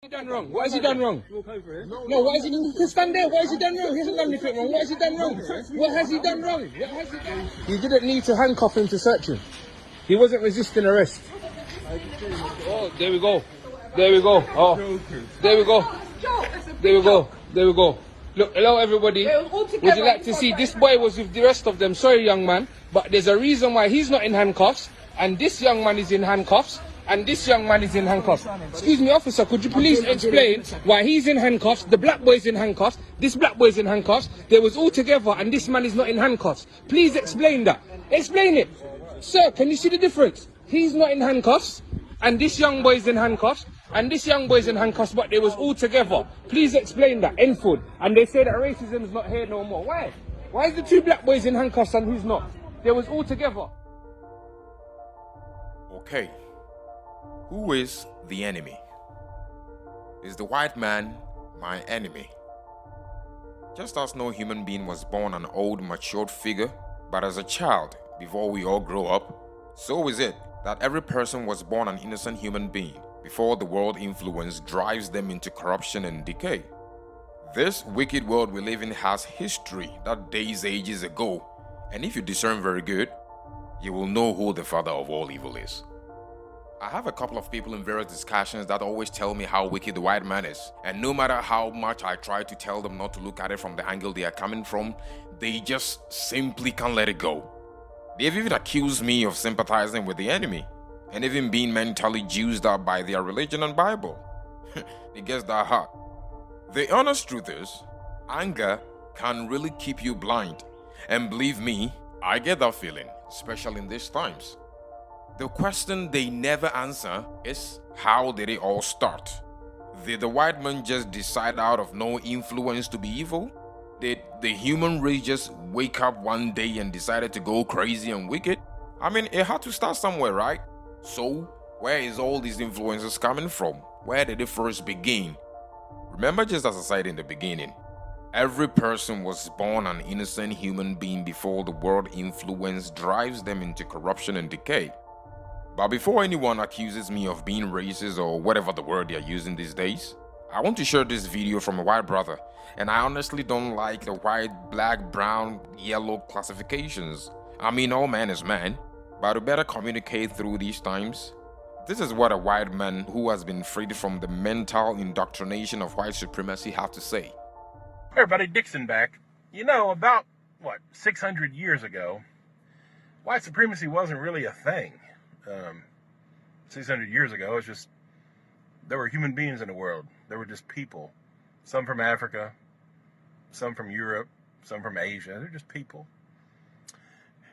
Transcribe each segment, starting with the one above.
He done wrong? What has he done wrong? No, what has he done? He can stand there. What has he done wrong? He hasn't done anything wrong. What has he done wrong? What has he done wrong? What has he done? You didn't need to handcuff him to search him. He wasn't resisting arrest. Oh, there we go. There we go. Oh, there we go. There we go. There we go. Look, hello everybody. Would you like to see? This boy was with the rest of them. Sorry, young man, but there's a reason why he's not in handcuffs, and this young man is in handcuffs, and this young man is in handcuffs. Excuse me, officer, could you please explain why he's in handcuffs, the black boy's in handcuffs, this black boy's in handcuffs, they was all together, and this man is not in handcuffs? Please explain that. Explain it. Sir, can you see the difference? He's not in handcuffs, and this young boy's in handcuffs, and this young boy's in handcuffs, but they was all together. Please explain that. Enfield. And they say that racism's not here no more. Why? Why is the two black boys in handcuffs and who's not? They was all together. Okay. Who is the enemy? Is the white man my enemy? Just as no human being was born an old, matured figure, but as a child, before we all grow up, so is it that every person was born an innocent human being before the world influence drives them into corruption and decay. This wicked world we live in has history that dates ages ago, and if you discern very good, you will know who the father of all evil is. I have a couple of people in various discussions that always tell me how wicked the white man is, and no matter how much I try to tell them not to look at it from the angle they are coming from, they just simply can't let it go. They've even accused me of sympathizing with the enemy, and even being mentally juiced up by their religion and Bible. It gets that hard. The honest truth is, anger can really keep you blind, and believe me, I get that feeling, especially in these times. The question they never answer is, how did it all start? Did the white man just decide out of no influence to be evil? Did the human race just wake up one day and decided to go crazy and wicked? I mean, it had to start somewhere, right? So, where is all these influences coming from? Where did it first begin? Remember, just as I said in the beginning, every person was born an innocent human being before the world influence drives them into corruption and decay. But before anyone accuses me of being racist or whatever the word they're using these days, I want to share this video from a white brother, and I honestly don't like the white, black, brown, yellow classifications. I mean, all man is man, but to better communicate through these times, this is what a white man who has been freed from the mental indoctrination of white supremacy have to say. Hey everybody, Dixon back. You know, about, 600 years ago, white supremacy wasn't really a thing. 600 years ago, it's just, there were human beings in the world. There were just people. Some from Africa, some from Europe, some from Asia. They're just people.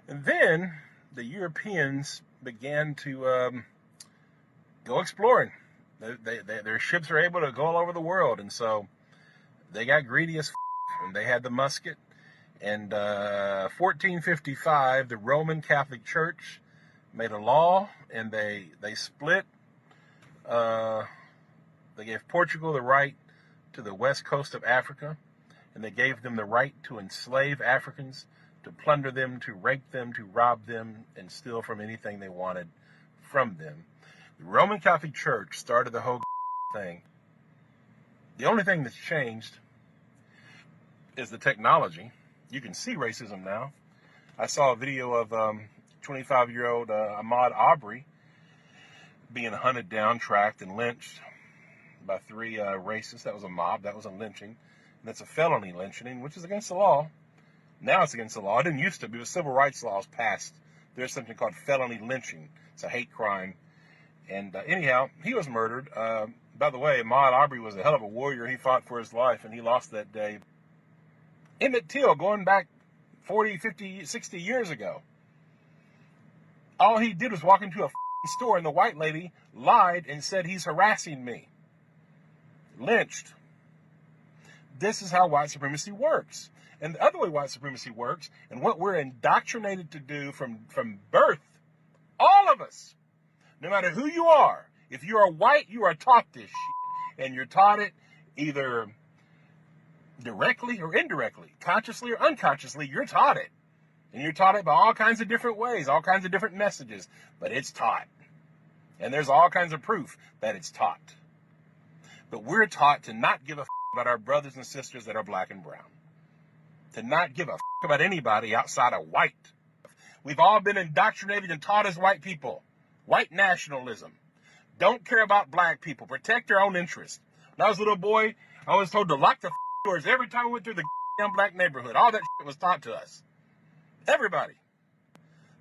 And then the Europeans began to go exploring. Their ships are able to go all over the world, and so they got greedy as and they had the musket. And 1455, the Roman Catholic Church made a law, and they split. They gave Portugal the right to the west coast of Africa, and they gave them the right to enslave Africans, to plunder them, to rape them, to rob them, and steal from anything they wanted from them. The Roman Catholic Church started the whole thing. The only thing that's changed is the technology. You can see racism now. I saw a video of 25-year-old Ahmaud Arbery being hunted down, tracked, and lynched by 3 racists. That was a mob. That was a lynching. And that's a felony lynching, which is against the law. Now it's against the law. It didn't used to be. The civil rights laws passed. There's something called felony lynching. It's a hate crime. And anyhow, he was murdered. By the way, Ahmaud Arbery was a hell of a warrior. He fought for his life, and he lost that day. Emmett Till, going back 40, 50, 60 years ago, all he did was walk into a store, and the white lady lied and said, he's harassing me. Lynched. This is how white supremacy works. And the other way white supremacy works, and what we're indoctrinated to do from birth, all of us, no matter who you are, if you are white, you are taught this shit. And you're taught it either directly or indirectly, consciously or unconsciously, you're taught it. And you're taught it by all kinds of different ways, all kinds of different messages, but it's taught. And there's all kinds of proof that it's taught. But we're taught to not give a about our brothers and sisters that are black and brown. To not give a about anybody outside of white. We've all been indoctrinated and taught as white people. White nationalism. Don't care about black people. Protect your own interests. When I was a little boy, I was told to lock the doors every time we went through the damn black neighborhood. All that was taught to us. Everybody.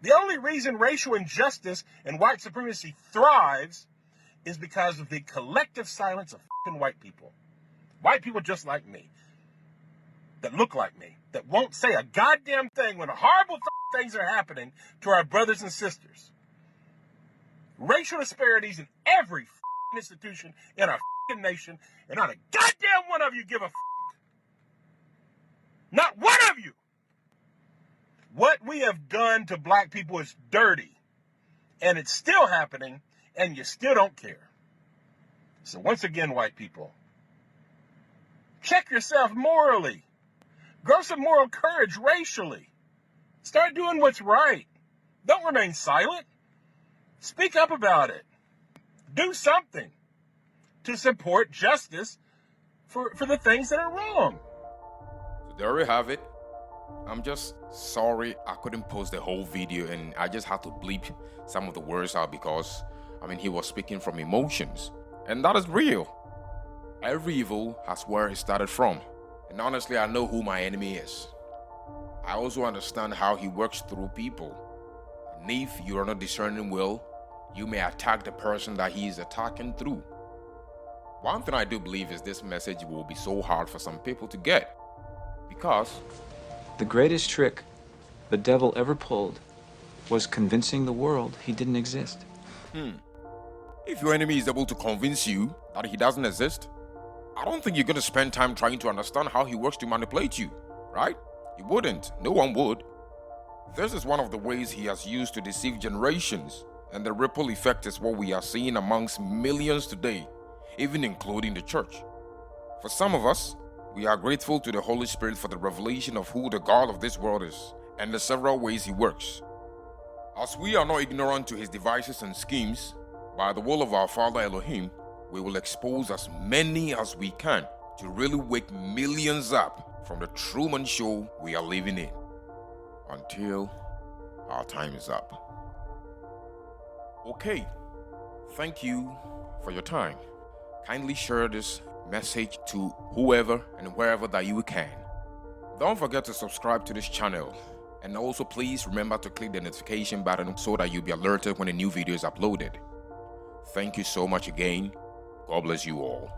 The only reason racial injustice and white supremacy thrives is because of the collective silence of white people. White people just like me. That look like me. That won't say a goddamn thing when horrible things are happening to our brothers and sisters. Racial disparities in every institution in our nation, and not a goddamn one of you give a Not one of you. What we have done to black people is dirty, and it's still happening, and you still don't care. So once again, white people, check yourself morally. Grow some moral courage racially. Start doing what's right. Don't remain silent. Speak up about it. Do something to support justice for the things that are wrong. So there we have it. I'm just sorry I couldn't post the whole video, and I just had to bleep some of the words out because, he was speaking from emotions. And that is real. Every evil has where it started from. And honestly, I know who my enemy is. I also understand how he works through people. And if you are not discerning well, you may attack the person that he is attacking through. One thing I do believe is this message will be so hard for some people to get. Because the greatest trick the devil ever pulled was convincing the world he didn't exist. If your enemy is able to convince you that he doesn't exist, I don't think you're going to spend time trying to understand how he works to manipulate you, right? You wouldn't. No one would. This is one of the ways he has used to deceive generations, and the ripple effect is what we are seeing amongst millions today, even including the church. For some of us, we are grateful to the Holy Spirit for the revelation of who the God of this world is and the several ways he works. As we are not ignorant to his devices and schemes, by the will of our Father Elohim, we will expose as many as we can to really wake millions up from the Truman Show we are living in, until our time is up. Okay, thank you for your time. Kindly share this message to whoever and wherever that you can. Don't forget to subscribe to this channel, and also please remember to click the notification button so that you'll be alerted when a new video is uploaded. Thank you so much again. God bless you all.